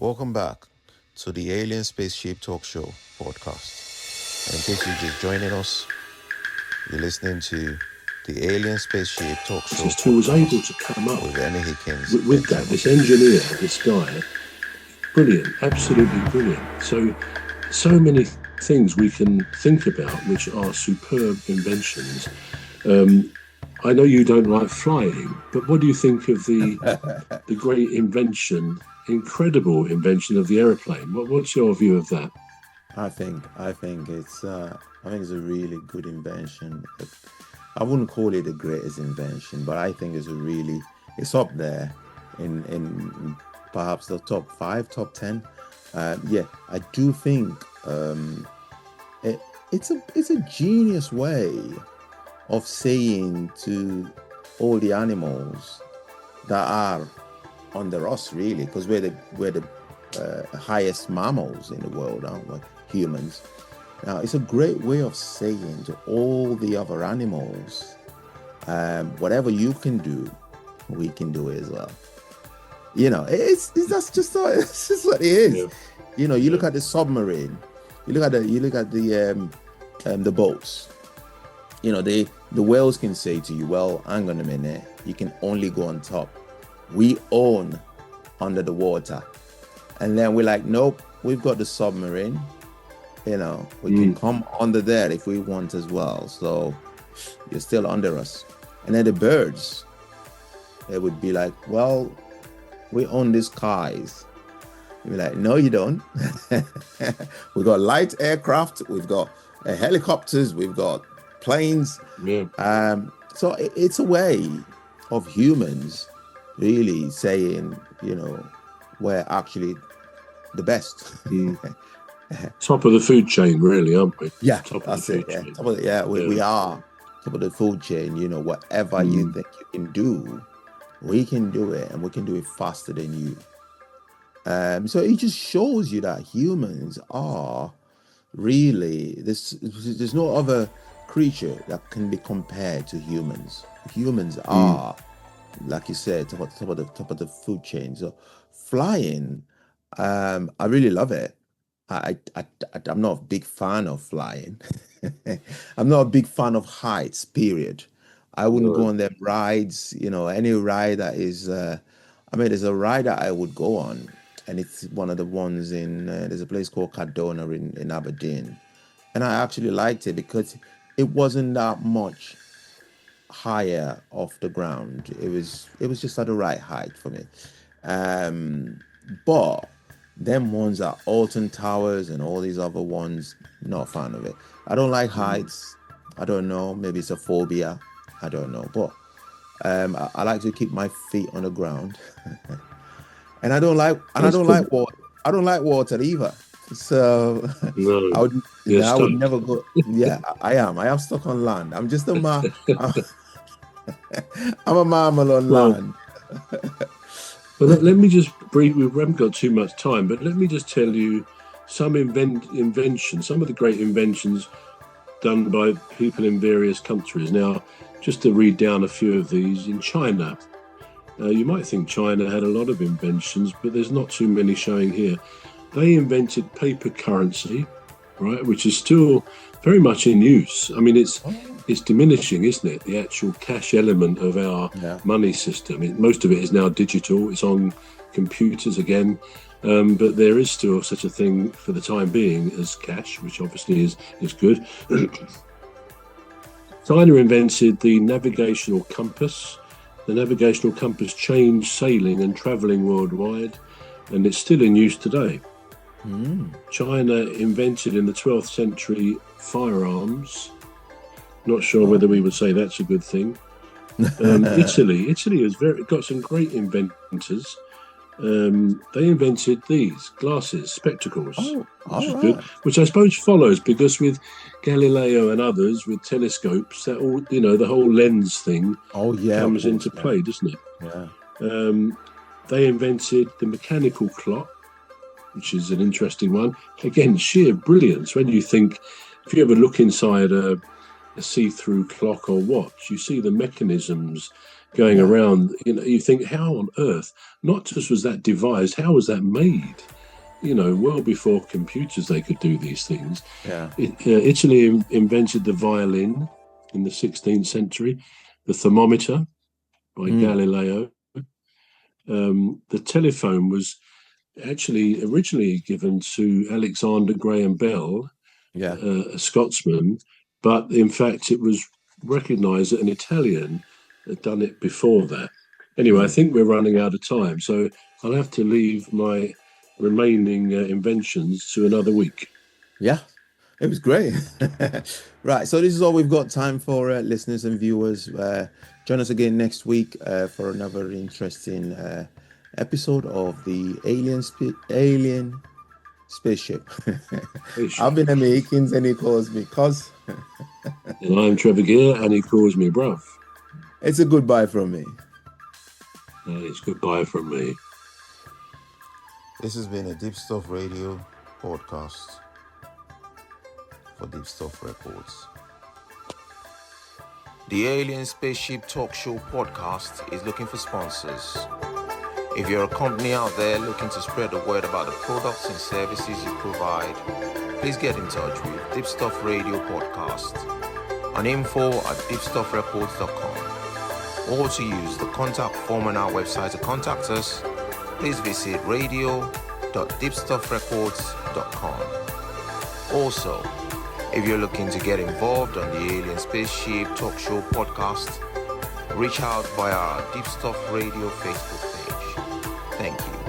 Welcome back to the Alien Spaceship Talkshow podcast. And in case you're just joining us, you're listening to the Alien Spaceship Talkshow who was able to come up with Emmy Hikins. With that, this engineer, this guy, brilliant, absolutely brilliant. So many things we can think about which are superb inventions. I know you don't like flying, but what do you think of the great invention, incredible invention of the aeroplane? What's your view of that? I think it's a really good invention. I wouldn't call it the greatest invention, but I think it's up there in perhaps the top 5, top 10. I do think it's a genius way of saying to all the animals that are under us, really, because we're the highest mammals in the world, aren't we? Humans. Now, it's a great way of saying to all the other animals, whatever you can do, we can do it as well. You know, it's just what it is. Yeah. You know, you look at the submarine, you look at the boats. You know, the whales can say to you, well, hang on a minute, you can only go on top. We own under the water. And then we're like, nope, we've got the submarine. You know, we can come under there if we want as well. So you're still under us. And then the birds, they would be like, well, we own the skies. You'd be like, no, you don't. We've got light aircraft, we've got helicopters, we've got planes. Yeah. So it's a way of humans really saying, you know, we're actually the best. Top of the food chain, really, aren't we? Yeah, that's it. Yeah, we are top of the food chain. You know, whatever you think you can do, we can do it, and we can do it faster than you. So it just shows you that humans are really there's no other creature that can be compared to humans. Humans are, like you said, top of the food chain. So flying, I really love it. I'm not a big fan of flying. I'm not a big fan of heights, period. I wouldn't go on them rides, you know, any ride that is, there's a ride that I would go on, and it's one of the ones there's a place called Cardona in Aberdeen. And I actually liked it because it wasn't that much higher off the ground. It was just at the right height for me. But them ones are Alton Towers and all these other ones, not a fan of it. I don't like heights. I don't know. Maybe it's a phobia. I don't know. But I like to keep my feet on the ground. And I don't like water. I don't like water either. So I would never go. Yeah, I am stuck on land. I'm just I'm a mammal on land. Well, let me just brief. We haven't got too much time, but let me just tell you some inventions, some of the great inventions done by people in various countries. Now, just to read down a few of these, in China, you might think China had a lot of inventions, but there's not too many showing here. They invented paper currency, right, which is still very much in use. I mean, it's diminishing, isn't it? The actual cash element of our money system. Most of it is now digital. It's on computers again, but there is still such a thing for the time being as cash, which obviously is good. China invented the navigational compass. The navigational compass changed sailing and travelling worldwide, and it's still in use today. China invented in the 12th century firearms. Not sure whether we would say that's a good thing. Italy has got some great inventors. They invented these glasses, spectacles, which is good. Which I suppose follows because with Galileo and others with telescopes, that all the whole lens thing comes into play, doesn't it? Yeah. They invented the mechanical clock, which is an interesting one. Again, sheer brilliance. When you think, if you ever look inside a see-through clock or watch, you see the mechanisms going around. You think, how on earth? Not just was that devised, how was that made? well before computers they could do these things. Yeah. Italy invented the violin in the 16th century, the thermometer by Galileo. The telephone was actually originally given to Alexander Graham Bell, a Scotsman, but in fact it was recognised that an Italian had done it before that. Anyway, I think we're running out of time, so I'll have to leave my remaining inventions to another week. Yeah, it was great. Right, so this is all we've got time for, listeners and viewers. Join us again next week for another interesting episode of the Alien Spaceship. I've been Emmy Hikins, and he calls me Cos. And I'm Trevor Gear, and he calls me bruv. It's a goodbye from me. It's goodbye from me. This has been a Deepstuff Radio podcast for Deepstuff Records. The Alien Spaceship Talk Show podcast is looking for sponsors. If you're a company out there looking to spread the word about the products and services you provide, please get in touch with Deepstuff Radio Podcast on info@deepstuffrecords.com, or to use the contact form on our website to contact us, please visit radio.deepstuffrecords.com. Also, if you're looking to get involved on the Alien Spaceship Talk Show podcast, reach out via our Deepstuff Radio Facebook page. Thank you.